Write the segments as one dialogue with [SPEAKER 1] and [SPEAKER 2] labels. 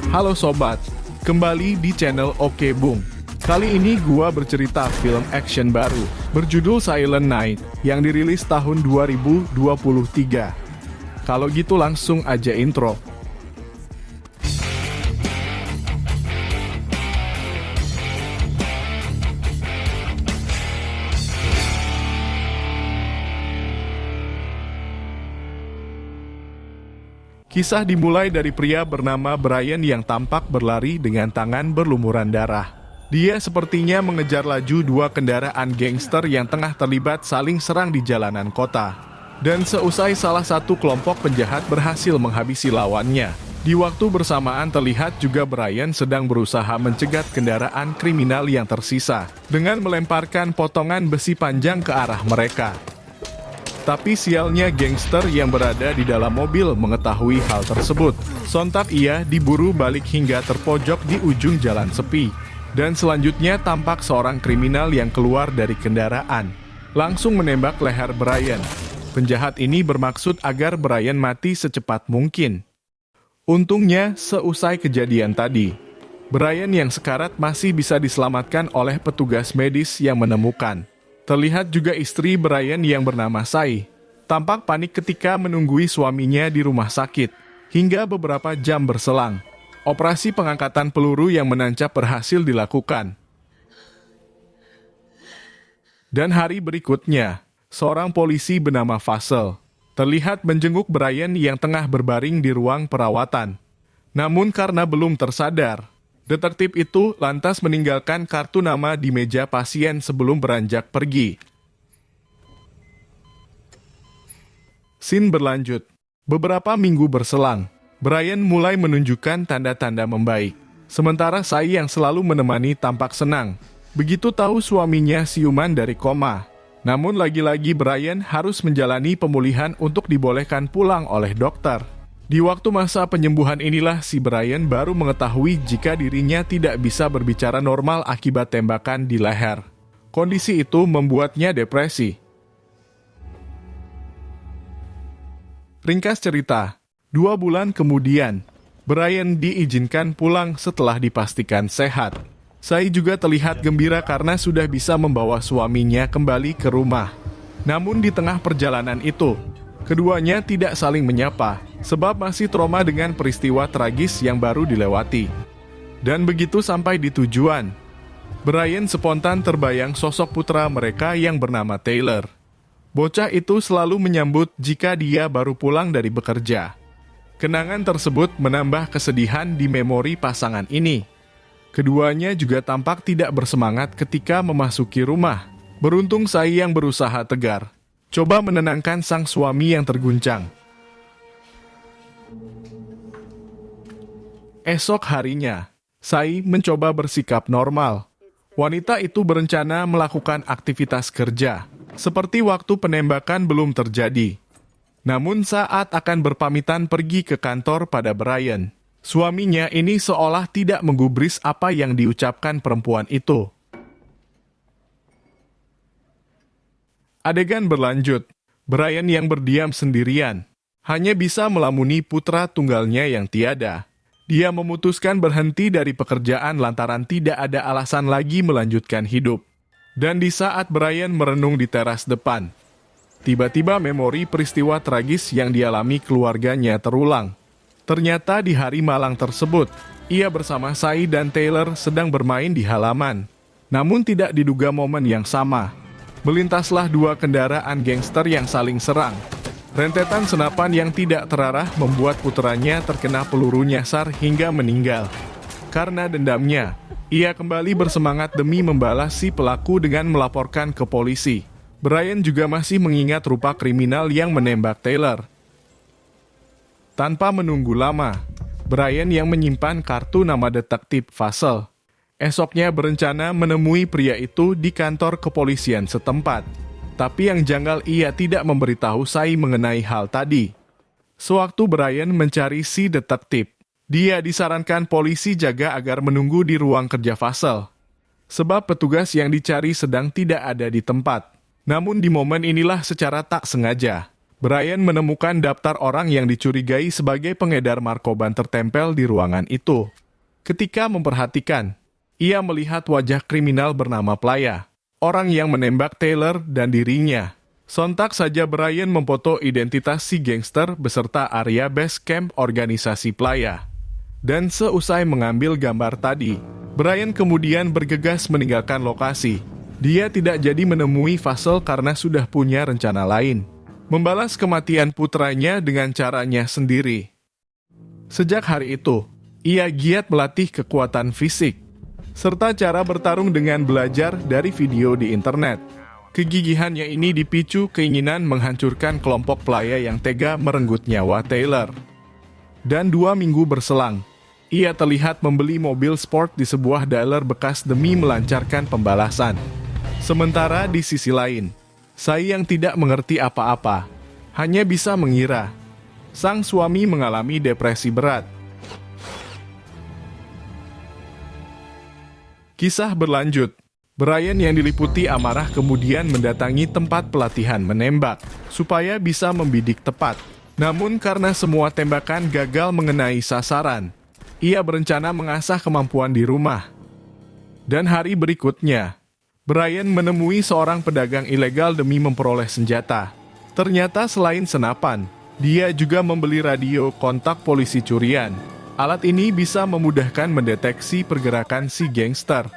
[SPEAKER 1] Halo sobat, kembali di channel Oke Bung. Kali ini gua bercerita film action baru berjudul Silent Night yang dirilis tahun 2023. Kalau gitu langsung aja intro. Kisah dimulai dari pria bernama Brian yang tampak berlari dengan tangan berlumuran darah. Dia sepertinya mengejar laju dua kendaraan gangster yang tengah terlibat saling serang di jalanan kota. Dan seusai salah satu kelompok penjahat berhasil menghabisi lawannya, di waktu bersamaan terlihat juga Brian sedang berusaha mencegat kendaraan kriminal yang tersisa dengan melemparkan potongan besi panjang ke arah mereka. Tapi sialnya gangster yang berada di dalam mobil mengetahui hal tersebut. Sontak ia diburu balik hingga terpojok di ujung jalan sepi. Dan selanjutnya tampak seorang kriminal yang keluar dari kendaraan, langsung menembak leher Brian. Penjahat ini bermaksud agar Brian mati secepat mungkin. Untungnya, seusai kejadian tadi, Brian yang sekarat masih bisa diselamatkan oleh petugas medis yang menemukan. Terlihat juga istri Brian yang bernama Sai, tampak panik ketika menunggui suaminya di rumah sakit. Hingga beberapa jam berselang, operasi pengangkatan peluru yang menancap berhasil dilakukan. Dan hari berikutnya, seorang polisi bernama Faisal terlihat menjenguk Brian yang tengah berbaring di ruang perawatan. Namun karena belum tersadar, detektif itu lantas meninggalkan kartu nama di meja pasien sebelum beranjak pergi. Scene berlanjut. Beberapa minggu berselang, Brian mulai menunjukkan tanda-tanda membaik. Sementara Sai yang selalu menemani tampak senang, begitu tahu suaminya siuman dari koma. Namun lagi-lagi Brian harus menjalani pemulihan untuk dibolehkan pulang oleh dokter. Di waktu masa penyembuhan inilah si Brian baru mengetahui jika dirinya tidak bisa berbicara normal akibat tembakan di leher. Kondisi itu membuatnya depresi. Ringkas cerita, 2 bulan kemudian, Brian diizinkan pulang setelah dipastikan sehat. Sai juga terlihat gembira karena sudah bisa membawa suaminya kembali ke rumah. Namun di tengah perjalanan itu, keduanya tidak saling menyapa, sebab masih trauma dengan peristiwa tragis yang baru dilewati. Dan begitu sampai di tujuan, Brian spontan terbayang sosok putra mereka yang bernama Taylor. Bocah itu selalu menyambut jika dia baru pulang dari bekerja. Kenangan tersebut menambah kesedihan di memori pasangan ini. Keduanya juga tampak tidak bersemangat ketika memasuki rumah. Beruntung Sai yang berusaha tegar, coba menenangkan sang suami yang terguncang. Esok harinya, Sai mencoba bersikap normal. Wanita itu berencana melakukan aktivitas kerja, seperti waktu penembakan belum terjadi. Namun saat akan berpamitan pergi ke kantor pada Brian, suaminya ini seolah tidak menggubris apa yang diucapkan perempuan itu. Adegan berlanjut, Brian yang berdiam sendirian, hanya bisa melamuni putra tunggalnya yang tiada. Dia memutuskan berhenti dari pekerjaan lantaran tidak ada alasan lagi melanjutkan hidup. Dan di saat Brian merenung di teras depan, tiba-tiba memori peristiwa tragis yang dialami keluarganya terulang. Ternyata di hari malang tersebut, ia bersama Sai dan Taylor sedang bermain di halaman. Namun tidak diduga momen yang sama, melintaslah 2 kendaraan gangster yang saling serang. Rentetan senapan yang tidak terarah membuat putranya terkena peluru nyasar hingga meninggal. Karena dendamnya, ia kembali bersemangat demi membalas si pelaku dengan melaporkan ke polisi. Brian juga masih mengingat rupa kriminal yang menembak Taylor. Tanpa menunggu lama, Brian yang menyimpan kartu nama detektif Faisal esoknya berencana menemui pria itu di kantor kepolisian setempat. Tapi yang janggal ia tidak memberitahu Sai mengenai hal tadi. Sewaktu Brian mencari si detektif, dia disarankan polisi jaga agar menunggu di ruang kerja Faisal. Sebab petugas yang dicari sedang tidak ada di tempat. Namun di momen inilah secara tak sengaja, Brian menemukan daftar orang yang dicurigai sebagai pengedar narkoba tertempel di ruangan itu. Ketika memperhatikan, ia melihat wajah kriminal bernama Playa, orang yang menembak Taylor dan dirinya. Sontak saja Brian memfoto identitas si gangster beserta area base camp organisasi Playa. Dan seusai mengambil gambar tadi, Brian kemudian bergegas meninggalkan lokasi. Dia tidak jadi menemui Faisal karena sudah punya rencana lain, membalas kematian putranya dengan caranya sendiri. Sejak hari itu, ia giat melatih kekuatan fisik, serta cara bertarung dengan belajar dari video di internet. Kegigihannya ini dipicu keinginan menghancurkan kelompok Playa yang tega merenggut nyawa Taylor. Dan 2 minggu berselang, ia terlihat membeli mobil sport di sebuah dealer bekas demi melancarkan pembalasan. Sementara di sisi lain, Sai yang tidak mengerti apa-apa, hanya bisa mengira sang suami mengalami depresi berat. Kisah berlanjut. Brian yang diliputi amarah kemudian mendatangi tempat pelatihan menembak supaya bisa membidik tepat. Namun karena semua tembakan gagal mengenai sasaran, ia berencana mengasah kemampuan di rumah. Dan hari berikutnya, Brian menemui seorang pedagang ilegal demi memperoleh senjata. Ternyata selain senapan, dia juga membeli radio kontak polisi curian. Alat ini bisa memudahkan mendeteksi pergerakan si gangster.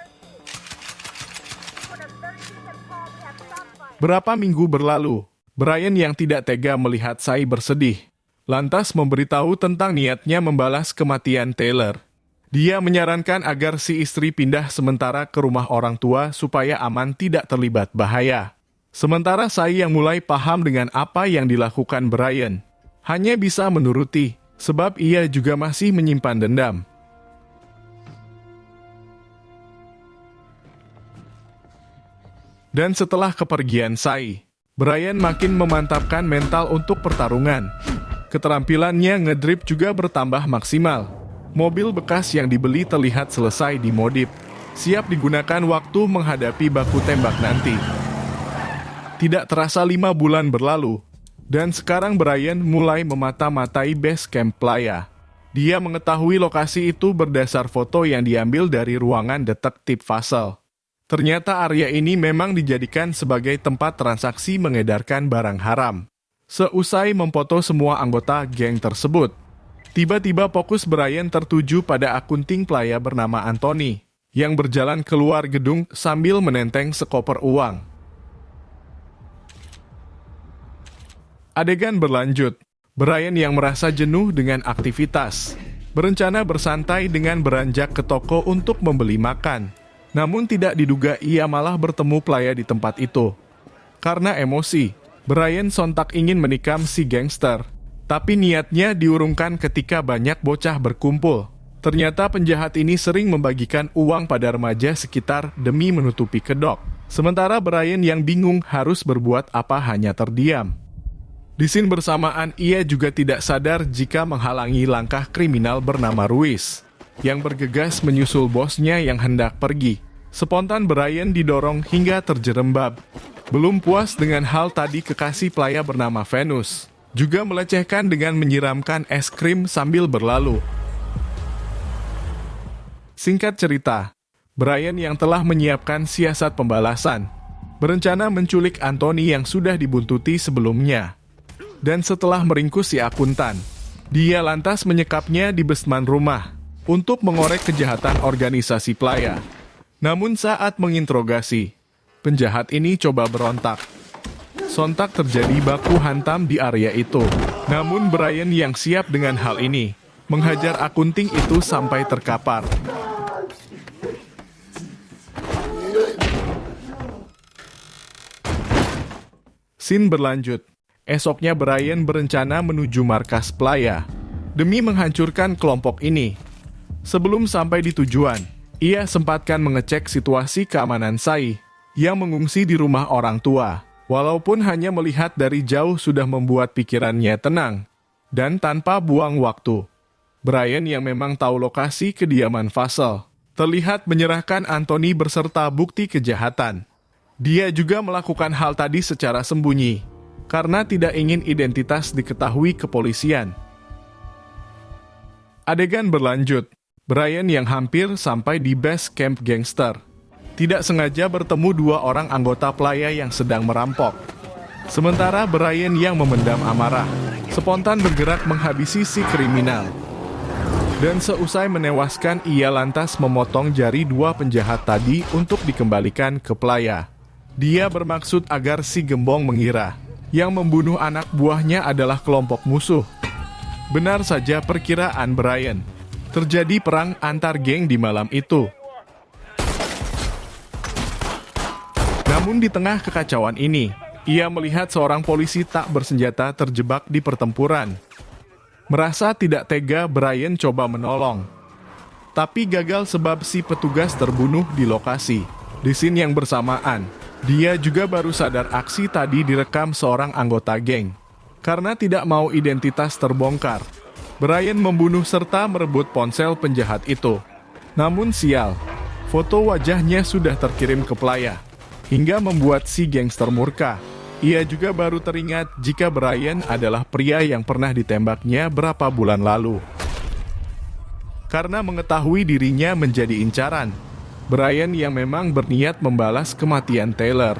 [SPEAKER 1] Berapa minggu berlalu, Brian yang tidak tega melihat Sai bersedih, lantas memberitahu tentang niatnya membalas kematian Taylor. Dia menyarankan agar si istri pindah sementara ke rumah orang tua supaya aman tidak terlibat bahaya. Sementara Sai yang mulai paham dengan apa yang dilakukan Brian, hanya bisa menuruti, sebab ia juga masih menyimpan dendam. Dan setelah kepergian Sai, Brian makin memantapkan mental untuk pertarungan. Keterampilannya ngedrip juga bertambah maksimal. Mobil bekas yang dibeli terlihat selesai dimodif, siap digunakan waktu menghadapi baku tembak nanti. Tidak terasa 5 bulan berlalu, dan sekarang Brian mulai memata-matai base camp Playa. Dia mengetahui lokasi itu berdasar foto yang diambil dari ruangan detektif Faisal. Ternyata area ini memang dijadikan sebagai tempat transaksi mengedarkan barang haram. Seusai memfoto semua anggota geng tersebut, tiba-tiba fokus Brian tertuju pada akun ting Playa bernama Anthony, yang berjalan keluar gedung sambil menenteng sekoper uang. Adegan berlanjut. Brian yang merasa jenuh dengan aktivitas, berencana bersantai dengan beranjak ke toko untuk membeli makan. Namun tidak diduga ia malah bertemu Playa di tempat itu. Karena emosi, Brian sontak ingin menikam si gangster. Tapi niatnya diurungkan ketika banyak bocah berkumpul. Ternyata penjahat ini sering membagikan uang pada remaja sekitar demi menutupi kedok. Sementara Brian yang bingung harus berbuat apa hanya terdiam. Di scene bersamaan ia juga tidak sadar jika menghalangi langkah kriminal bernama Ruiz, yang bergegas menyusul bosnya yang hendak pergi. Spontan Brian didorong hingga terjerembab. Belum puas dengan hal tadi, kekasih Playa bernama Venus juga melecehkan dengan menyiramkan es krim sambil berlalu. Singkat cerita, Brian yang telah menyiapkan siasat pembalasan, berencana menculik Anthony yang sudah dibuntuti sebelumnya. Dan setelah meringkus si akuntan, dia lantas menyekapnya di basement rumah untuk mengorek kejahatan organisasi Playa. Namun saat menginterogasi, penjahat ini coba berontak. Sontak terjadi baku hantam di area itu. Namun Brian yang siap dengan hal ini, menghajar akunting itu sampai terkapar. Scene berlanjut. Esoknya Brian berencana menuju markas Playa demi menghancurkan kelompok ini. Sebelum sampai di tujuan, ia sempatkan mengecek situasi keamanan Sai yang mengungsi di rumah orang tua. Walaupun hanya melihat dari jauh sudah membuat pikirannya tenang dan tanpa buang waktu. Brian yang memang tahu lokasi kediaman Faisal terlihat menyerahkan Anthony beserta bukti kejahatan. Dia juga melakukan hal tadi secara sembunyi karena tidak ingin identitas diketahui kepolisian. Adegan berlanjut. Brian yang hampir sampai di base camp gangster tidak sengaja bertemu dua orang anggota playa yang sedang merampok. Sementara Brian yang memendam amarah spontan bergerak menghabisi si kriminal. Dan seusai menewaskan, ia lantas memotong jari dua penjahat tadi untuk dikembalikan ke playa. Dia bermaksud agar si gembong mengira yang membunuh anak buahnya adalah kelompok musuh. Benar saja perkiraan Brian. Terjadi perang antar geng di malam itu. Namun di tengah kekacauan ini, ia melihat seorang polisi tak bersenjata terjebak di pertempuran. Merasa tidak tega, Brian coba menolong. Tapi gagal sebab si petugas terbunuh di lokasi. Di scene yang bersamaan, dia juga baru sadar aksi tadi direkam seorang anggota geng. Karena tidak mau identitas terbongkar, Brian membunuh serta merebut ponsel penjahat itu. Namun sial, foto wajahnya sudah terkirim ke playa, hingga membuat si gangster murka. Ia juga baru teringat jika Brian adalah pria yang pernah ditembaknya berapa bulan lalu. Karena mengetahui dirinya menjadi incaran, Brian yang memang berniat membalas kematian Taylor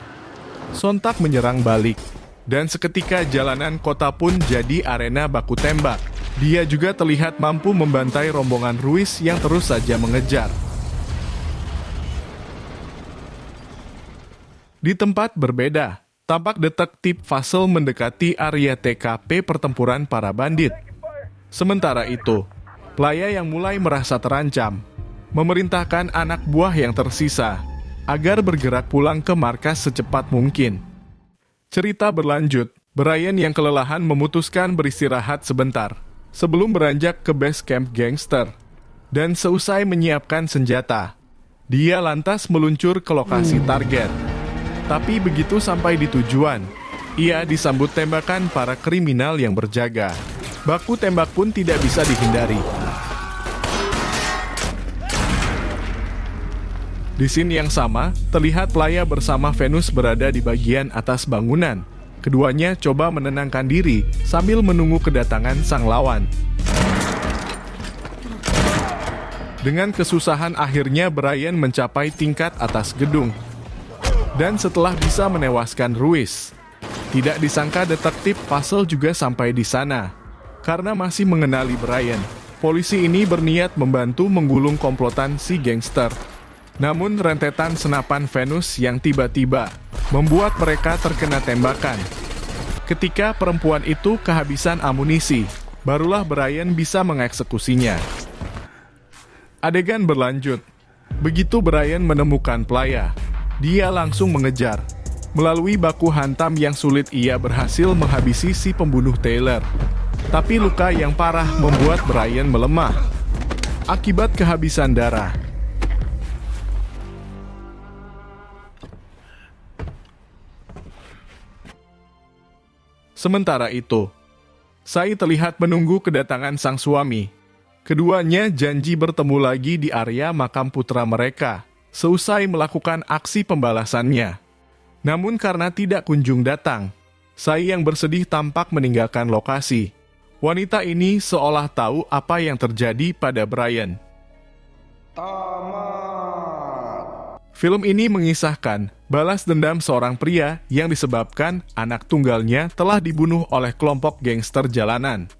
[SPEAKER 1] sontak menyerang balik. Dan seketika jalanan kota pun jadi arena baku tembak. Dia juga terlihat mampu membantai rombongan Ruiz yang terus saja mengejar. Di tempat berbeda, tampak detektif Faisal mendekati area TKP pertempuran para bandit. Sementara itu, playa yang mulai merasa terancam memerintahkan anak buah yang tersisa agar bergerak pulang ke markas secepat mungkin. Cerita berlanjut, Brian yang kelelahan memutuskan beristirahat sebentar sebelum beranjak ke base camp gangster. Dan seusai menyiapkan senjata, dia lantas meluncur ke lokasi target. Tapi begitu sampai di tujuan, ia disambut tembakan para kriminal yang berjaga. Baku tembak pun tidak bisa dihindari. Di scene yang sama, terlihat playa bersama Venus berada di bagian atas bangunan. Keduanya coba menenangkan diri sambil menunggu kedatangan sang lawan. Dengan kesusahan akhirnya Brian mencapai tingkat atas gedung. Dan setelah bisa menewaskan Ruiz, tidak disangka detektif Faisal juga sampai di sana. Karena masih mengenali Brian, polisi ini berniat membantu menggulung komplotan si gangster. Namun rentetan senapan Venus yang tiba-tiba membuat mereka terkena tembakan. Ketika perempuan itu kehabisan amunisi, barulah Brian bisa mengeksekusinya. Adegan berlanjut. Begitu Brian menemukan playa, dia langsung mengejar. Melalui baku hantam yang sulit, ia berhasil menghabisi si pembunuh Taylor. Tapi luka yang parah membuat Brian melemah akibat kehabisan darah. Sementara itu, Sai terlihat menunggu kedatangan sang suami. Keduanya janji bertemu lagi di area makam putra mereka seusai melakukan aksi pembalasannya. Namun karena tidak kunjung datang, Sai yang bersedih tampak meninggalkan lokasi. Wanita ini seolah tahu apa yang terjadi pada Brian. Film ini mengisahkan balas dendam seorang pria yang disebabkan anak tunggalnya telah dibunuh oleh kelompok gangster jalanan.